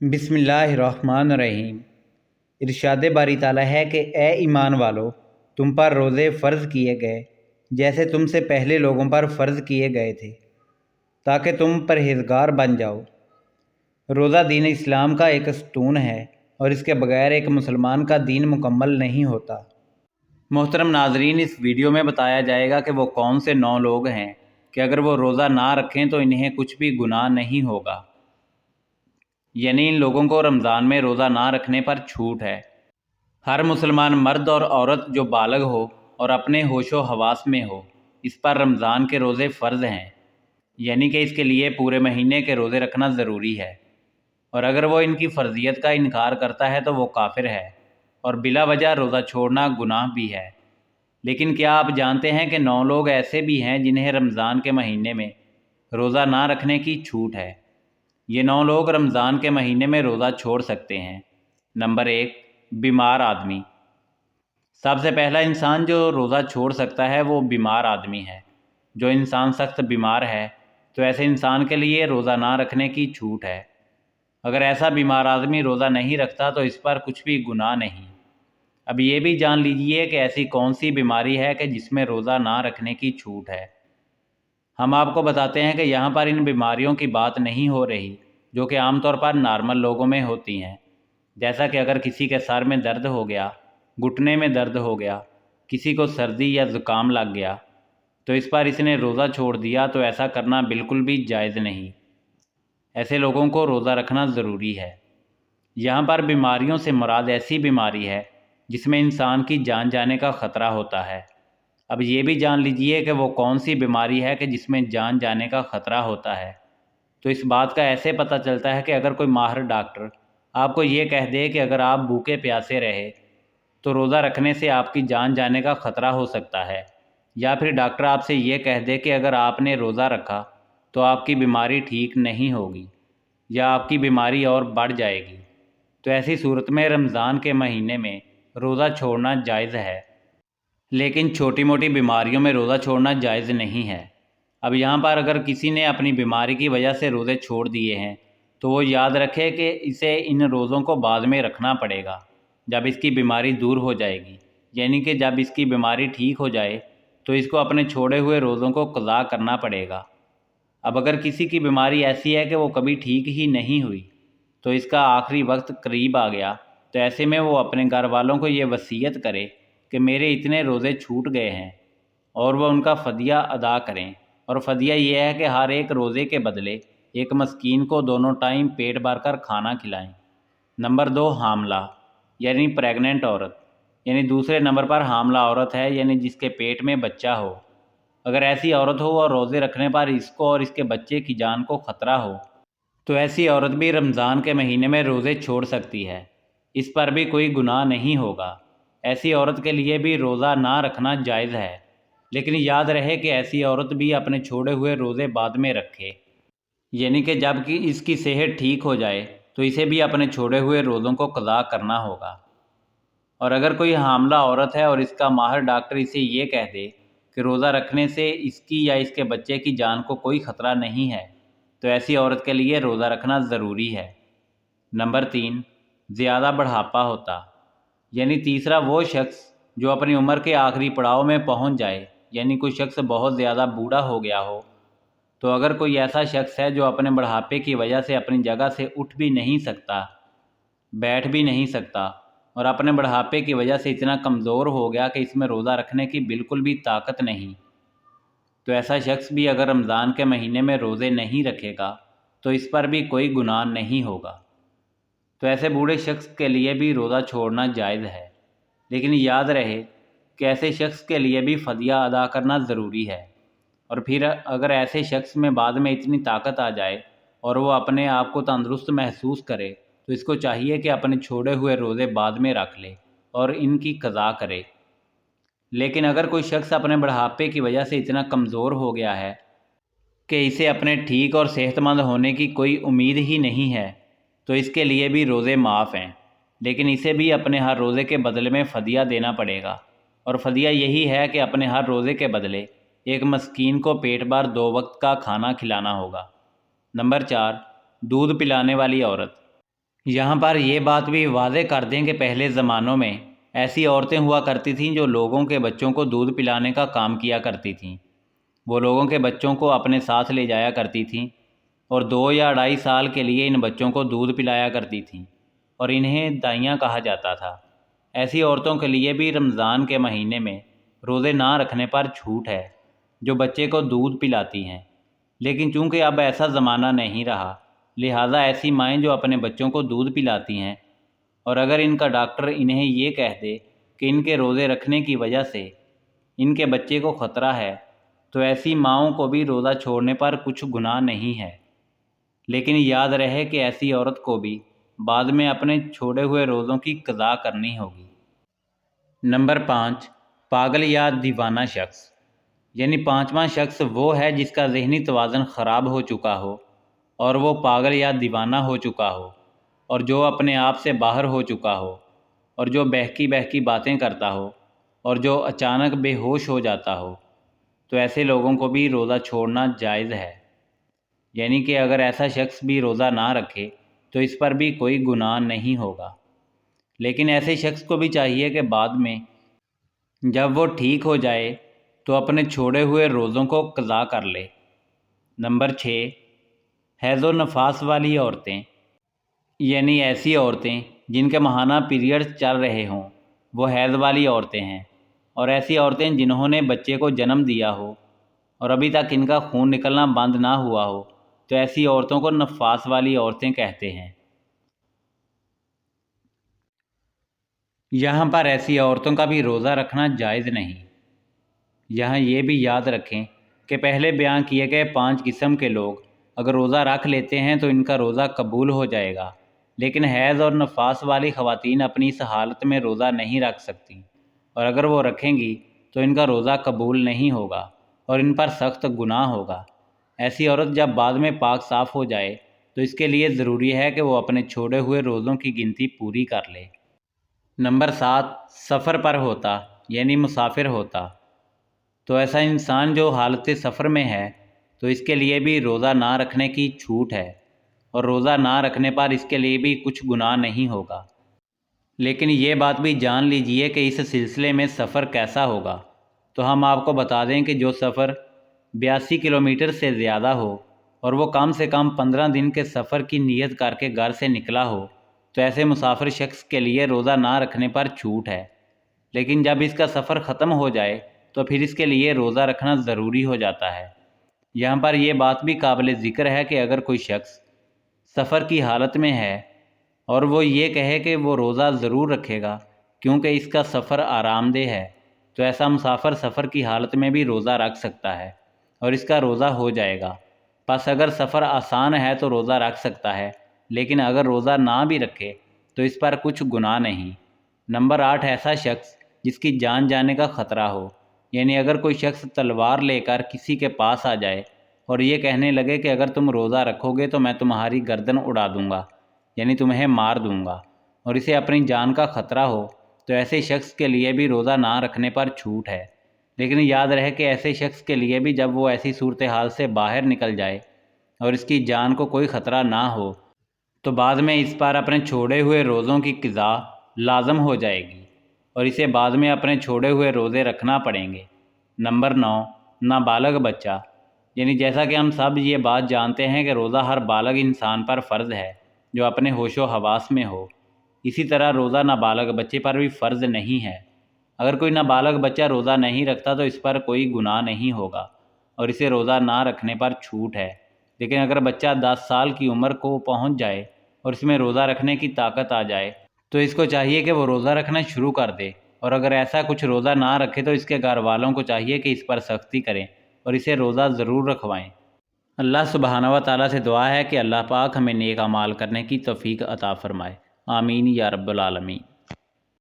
بسم اللہ الرحمن الرحیم۔ ارشاد باری تعالیٰ ہے کہ اے ایمان والو، تم پر روزے فرض کیے گئے جیسے تم سے پہلے لوگوں پر فرض کیے گئے تھے، تاکہ تم پرہیزگار بن جاؤ۔ روزہ دین اسلام کا ایک ستون ہے اور اس کے بغیر ایک مسلمان کا دین مکمل نہیں ہوتا۔ محترم ناظرین، اس ویڈیو میں بتایا جائے گا کہ وہ کون سے 9 لوگ ہیں کہ اگر وہ روزہ نہ رکھیں تو انہیں کچھ بھی گناہ نہیں ہوگا، یعنی ان لوگوں کو رمضان میں روزہ نہ رکھنے پر چھوٹ ہے۔ ہر مسلمان مرد اور عورت جو بالغ ہو اور اپنے ہوش و حواس میں ہو، اس پر رمضان کے روزے فرض ہیں، یعنی کہ اس کے لیے پورے مہینے کے روزے رکھنا ضروری ہے، اور اگر وہ ان کی فرضیت کا انکار کرتا ہے تو وہ کافر ہے اور بلا وجہ روزہ چھوڑنا گناہ بھی ہے۔ لیکن کیا آپ جانتے ہیں کہ 9 لوگ ایسے بھی ہیں جنہیں رمضان کے مہینے میں روزہ نہ رکھنے کی چھوٹ ہے؟ یہ 9 لوگ رمضان کے مہینے میں روزہ چھوڑ سکتے ہیں۔ نمبر 1، بیمار آدمی۔ سب سے پہلا انسان جو روزہ چھوڑ سکتا ہے وہ بیمار آدمی ہے۔ جو انسان سخت بیمار ہے تو ایسے انسان کے لیے روزہ نہ رکھنے کی چھوٹ ہے۔ اگر ایسا بیمار آدمی روزہ نہیں رکھتا تو اس پر کچھ بھی گناہ نہیں۔ اب یہ بھی جان لیجئے کہ ایسی کون سی بیماری ہے کہ جس میں روزہ نہ رکھنے کی چھوٹ ہے۔ ہم آپ کو بتاتے ہیں کہ یہاں پر ان بیماریوں کی بات نہیں ہو رہی جو کہ عام طور پر نارمل لوگوں میں ہوتی ہیں، جیسا کہ اگر کسی کے سر میں درد ہو گیا، گھٹنے میں درد ہو گیا، کسی کو سردی یا زکام لگ گیا تو اس پر اس نے روزہ چھوڑ دیا، تو ایسا کرنا بالکل بھی جائز نہیں۔ ایسے لوگوں کو روزہ رکھنا ضروری ہے۔ یہاں پر بیماریوں سے مراد ایسی بیماری ہے جس میں انسان کی جان جانے کا خطرہ ہوتا ہے۔ اب یہ بھی جان لیجئے کہ وہ کون سی بیماری ہے کہ جس میں جان جانے کا خطرہ ہوتا ہے۔ تو اس بات کا ایسے پتہ چلتا ہے کہ اگر کوئی ماہر ڈاکٹر آپ کو یہ کہہ دے کہ اگر آپ بھوکے پیاسے رہے تو روزہ رکھنے سے آپ کی جان جانے کا خطرہ ہو سکتا ہے، یا پھر ڈاکٹر آپ سے یہ کہہ دے کہ اگر آپ نے روزہ رکھا تو آپ کی بیماری ٹھیک نہیں ہوگی یا آپ کی بیماری اور بڑھ جائے گی، تو ایسی صورت میں رمضان کے مہینے میں روزہ چھوڑنا جائز ہے، لیکن چھوٹی موٹی بیماریوں میں روزہ چھوڑنا جائز نہیں ہے۔ اب یہاں پر اگر کسی نے اپنی بیماری کی وجہ سے روزے چھوڑ دیے ہیں تو وہ یاد رکھے کہ اسے ان روزوں کو بعد میں رکھنا پڑے گا جب اس کی بیماری دور ہو جائے گی، یعنی کہ جب اس کی بیماری ٹھیک ہو جائے تو اس کو اپنے چھوڑے ہوئے روزوں کو قضا کرنا پڑے گا۔ اب اگر کسی کی بیماری ایسی ہے کہ وہ کبھی ٹھیک ہی نہیں ہوئی تو اس کا آخری وقت قریب آ گیا، تو ایسے میں وہ اپنے گھر والوں کو یہ وصیت کرے کہ میرے اتنے روزے چھوٹ گئے ہیں، اور وہ ان کا فدیہ ادا کریں، اور فدیہ یہ ہے کہ ہر ایک روزے کے بدلے ایک مسکین کو دونوں ٹائم پیٹ بھر کر کھانا کھلائیں۔ نمبر 2، حاملہ یعنی پریگننٹ عورت، یعنی دوسرے نمبر پر حاملہ عورت ہے، یعنی جس کے پیٹ میں بچہ ہو۔ اگر ایسی عورت ہو اور روزے رکھنے پر اس کو اور اس کے بچے کی جان کو خطرہ ہو تو ایسی عورت بھی رمضان کے مہینے میں روزے چھوڑ سکتی ہے، اس پر بھی کوئی گناہ نہیں ہوگا۔ ایسی عورت کے لیے بھی روزہ نہ رکھنا جائز ہے، لیکن یاد رہے کہ ایسی عورت بھی اپنے چھوڑے ہوئے روزے بعد میں رکھے، یعنی کہ جب کہ اس کی صحت ٹھیک ہو جائے تو اسے بھی اپنے چھوڑے ہوئے روزوں کو قضا کرنا ہوگا۔ اور اگر کوئی حاملہ عورت ہے اور اس کا ماہر ڈاکٹر اسے یہ کہہ دے کہ روزہ رکھنے سے اس کی یا اس کے بچے کی جان کو کوئی خطرہ نہیں ہے تو ایسی عورت کے لیے روزہ رکھنا ضروری ہے۔ نمبر 3، زیادہ بڑھاپا ہوتا، یعنی تیسرا وہ شخص جو اپنی عمر کے آخری پڑاؤ میں پہنچ جائے، یعنی کوئی شخص بہت زیادہ بوڑھا ہو گیا ہو۔ تو اگر کوئی ایسا شخص ہے جو اپنے بڑھاپے کی وجہ سے اپنی جگہ سے اٹھ بھی نہیں سکتا، بیٹھ بھی نہیں سکتا، اور اپنے بڑھاپے کی وجہ سے اتنا کمزور ہو گیا کہ اس میں روزہ رکھنے کی بالکل بھی طاقت نہیں، تو ایسا شخص بھی اگر رمضان کے مہینے میں روزے نہیں رکھے گا تو اس پر بھی کوئی گناہ نہیں ہوگا۔ تو ایسے بوڑھے شخص کے لیے بھی روزہ چھوڑنا جائز ہے، لیکن یاد رہے کہ ایسے شخص کے لیے بھی فدیہ ادا کرنا ضروری ہے۔ اور پھر اگر ایسے شخص میں بعد میں اتنی طاقت آ جائے اور وہ اپنے آپ کو تندرست محسوس کرے تو اس کو چاہیے کہ اپنے چھوڑے ہوئے روزے بعد میں رکھ لے اور ان کی قضا کرے۔ لیکن اگر کوئی شخص اپنے بڑھاپے کی وجہ سے اتنا کمزور ہو گیا ہے کہ اسے اپنے ٹھیک اور صحت مند ہونے کی کوئی امید ہی نہیں ہے تو اس کے لیے بھی روزے معاف ہیں، لیکن اسے بھی اپنے ہر روزے کے بدلے میں فدیہ دینا پڑے گا، اور فدیہ یہی ہے کہ اپنے ہر روزے کے بدلے ایک مسکین کو پیٹ بھر 2 وقت کا کھانا کھلانا ہوگا۔ نمبر 4، دودھ پلانے والی عورت، یہاں پر یہ بات بھی واضح کر دیں کہ پہلے زمانوں میں ایسی عورتیں ہوا کرتی تھیں جو لوگوں کے بچوں کو دودھ پلانے کا کام کیا کرتی تھیں۔ وہ لوگوں کے بچوں کو اپنے ساتھ لے جایا کرتی تھیں اور 2 یا 2.5 سال کے لیے ان بچوں کو دودھ پلایا کرتی تھیں اور انہیں دائیاں کہا جاتا تھا۔ ایسی عورتوں کے لیے بھی رمضان کے مہینے میں روزے نہ رکھنے پر چھوٹ ہے جو بچے کو دودھ پلاتی ہیں، لیکن چونکہ اب ایسا زمانہ نہیں رہا، لہٰذا ایسی مائیں جو اپنے بچوں کو دودھ پلاتی ہیں اور اگر ان کا ڈاکٹر انہیں یہ کہہ دے کہ ان کے روزے رکھنے کی وجہ سے ان کے بچے کو خطرہ ہے تو ایسی ماؤں کو بھی روزہ چھوڑنے پر کچھ گناہ نہیں ہے، لیکن یاد رہے کہ ایسی عورت کو بھی بعد میں اپنے چھوڑے ہوئے روزوں کی قضا کرنی ہوگی۔ نمبر 5، پاگل یا دیوانہ شخص، یعنی 5واں شخص وہ ہے جس کا ذہنی توازن خراب ہو چکا ہو اور وہ پاگل یا دیوانہ ہو چکا ہو اور جو اپنے آپ سے باہر ہو چکا ہو اور جو بہکی باتیں کرتا ہو اور جو اچانک بے ہوش ہو جاتا ہو، تو ایسے لوگوں کو بھی روزہ چھوڑنا جائز ہے۔ یعنی کہ اگر ایسا شخص بھی روزہ نہ رکھے تو اس پر بھی کوئی گناہ نہیں ہوگا، لیکن ایسے شخص کو بھی چاہیے کہ بعد میں جب وہ ٹھیک ہو جائے تو اپنے چھوڑے ہوئے روزوں کو قضا کر لے۔ نمبر 6، حیض و نفاس والی عورتیں، یعنی ایسی عورتیں جن کے ماہانہ پیریڈز چل رہے ہوں، وہ حیض والی عورتیں ہیں، اور ایسی عورتیں جنہوں نے بچے کو جنم دیا ہو اور ابھی تک ان کا خون نکلنا بند نہ ہوا ہو، تو ایسی عورتوں کو نفاس والی عورتیں کہتے ہیں۔ یہاں پر ایسی عورتوں کا بھی روزہ رکھنا جائز نہیں۔ یہاں یہ بھی یاد رکھیں کہ پہلے بیان کیے گئے 5 قسم کے لوگ اگر روزہ رکھ لیتے ہیں تو ان کا روزہ قبول ہو جائے گا، لیکن حیض اور نفاس والی خواتین اپنی اس حالت میں روزہ نہیں رکھ سکتی، اور اگر وہ رکھیں گی تو ان کا روزہ قبول نہیں ہوگا اور ان پر سخت گناہ ہوگا۔ ایسی عورت جب بعد میں پاک صاف ہو جائے تو اس کے لیے ضروری ہے کہ وہ اپنے چھوڑے ہوئے روزوں کی گنتی پوری کر لے۔ نمبر 7، سفر پر ہوتا، یعنی مسافر ہوتا، تو ایسا انسان جو حالت سفر میں ہے تو اس کے لیے بھی روزہ نہ رکھنے کی چھوٹ ہے، اور روزہ نہ رکھنے پر اس کے لیے بھی کچھ گناہ نہیں ہوگا۔ لیکن یہ بات بھی جان لیجئے کہ اس سلسلے میں سفر کیسا ہوگا، تو ہم آپ کو بتا دیں کہ جو سفر 82 کلومیٹر سے زیادہ ہو اور وہ کم سے کم 15 دن کے سفر کی نیت کر کے گھر سے نکلا ہو، تو ایسے مسافر شخص کے لیے روزہ نہ رکھنے پر چھوٹ ہے، لیکن جب اس کا سفر ختم ہو جائے تو پھر اس کے لیے روزہ رکھنا ضروری ہو جاتا ہے۔ یہاں پر یہ بات بھی قابل ذکر ہے کہ اگر کوئی شخص سفر کی حالت میں ہے اور وہ یہ کہے کہ وہ روزہ ضرور رکھے گا کیونکہ اس کا سفر آرام دہ ہے، تو ایسا مسافر سفر کی حالت میں بھی روزہ رکھ سکتا ہے اور اس کا روزہ ہو جائے گا۔ پس اگر سفر آسان ہے تو روزہ رکھ سکتا ہے، لیکن اگر روزہ نہ بھی رکھے تو اس پر کچھ گناہ نہیں۔ نمبر 8، ایسا شخص جس کی جان جانے کا خطرہ ہو، یعنی اگر کوئی شخص تلوار لے کر کسی کے پاس آ جائے اور یہ کہنے لگے کہ اگر تم روزہ رکھو گے تو میں تمہاری گردن اڑا دوں گا، یعنی تمہیں مار دوں گا، اور اسے اپنی جان کا خطرہ ہو، تو ایسے شخص کے لیے بھی روزہ نہ رکھنے پر چھوٹ ہے۔ لیکن یاد رہے کہ ایسے شخص کے لیے بھی جب وہ ایسی صورتحال سے باہر نکل جائے اور اس کی جان کو کوئی خطرہ نہ ہو تو بعد میں اس پر اپنے چھوڑے ہوئے روزوں کی قضا لازم ہو جائے گی اور اسے بعد میں اپنے چھوڑے ہوئے روزے رکھنا پڑیں گے۔ نمبر 9، نابالغ بچہ، یعنی جیسا کہ ہم سب یہ بات جانتے ہیں کہ روزہ ہر بالغ انسان پر فرض ہے جو اپنے ہوش و حواس میں ہو، اسی طرح روزہ نابالغ بچے پر بھی فرض نہیں ہے۔ اگر کوئی نابالغ بچہ روزہ نہیں رکھتا تو اس پر کوئی گناہ نہیں ہوگا اور اسے روزہ نہ رکھنے پر چھوٹ ہے، لیکن اگر بچہ 10 سال کی عمر کو پہنچ جائے اور اس میں روزہ رکھنے کی طاقت آ جائے تو اس کو چاہیے کہ وہ روزہ رکھنا شروع کر دے، اور اگر ایسا کچھ روزہ نہ رکھے تو اس کے گھر والوں کو چاہیے کہ اس پر سختی کریں اور اسے روزہ ضرور رکھوائیں۔ اللہ سبحانہ و تعالیٰ سے دعا ہے کہ اللہ پاک ہمیں نیک اعمال کرنے کی توفیق عطا فرمائے۔ آمین یا رب العالمین۔